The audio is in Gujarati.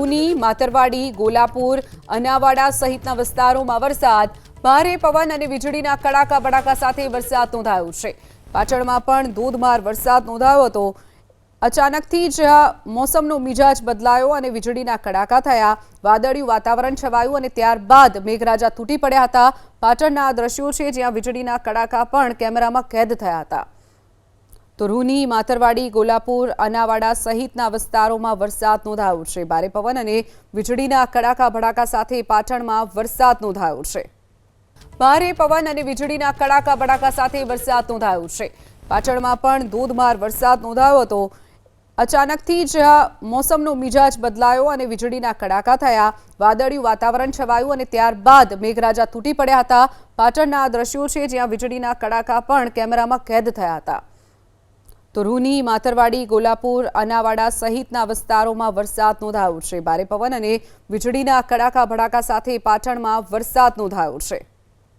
રૂની, માતરવાડી, ગોલાપુર, અનાવાડા સહિતના વિસ્તારોમાં વરસાદ, ભારે પવન અને વીજળીના કડાકા ભડાકા સાથે વરસાદ નોંધાયો છે। પાટણમાં પણ ધોધમાર વરસાદ નોંધાયો હતો। અચાનકથી જ મોસમનો મિજાજ બદલાયો અને વીજળીના કડાકા થયા, વાદળિયું વાતાવરણ છવાયું અને ત્યારબાદ મેઘરાજા તૂટી પડ્યા હતા। પાટણના આ દ્રશ્યો છે જ્યાં વીજળીના કડાકા પણ કેમેરામાં કેદ થયા હતા। તો રૂની, માતરવાડી, ગોલાપુર, અનાવાડા સહિતના વિસ્તારોમાં વરસાદ નોંધાયો છે। ભારે પવન અને વીજળીના કડાકા ભડાકા સાથે પાટણમાં વરસાદ નોંધાયો છે। ભારે પવન અને વીજળીના કડાકા ભડાકા સાથે વરસાદ નોંધાયો છે। પાટણમાં પણ ધોધમાર વરસાદ નોંધાયો હતો। અચાનકથી જ મોસમનો મિજાજ બદલાયો અને વીજળીના કડાકા થયા, વાદળિયું વાતાવરણ છવાયું અને ત્યારબાદ મેઘરાજા તૂટી પડ્યા હતા। પાટણના આ દ્રશ્યો છે જ્યાં વીજળીના કડાકા પણ કેમેરામાં કેદ થયા હતા। તો રૂની, માતરવાડી, ગોલાપુર, અનાવાડા સહિતના વિસ્તારોમાં વરસાદ નોંધાયો છે। ભારે પવન અને વીજળીના કડાકા ભડાકા સાથે પાટણમાં વરસાદ નોંધાયો છે।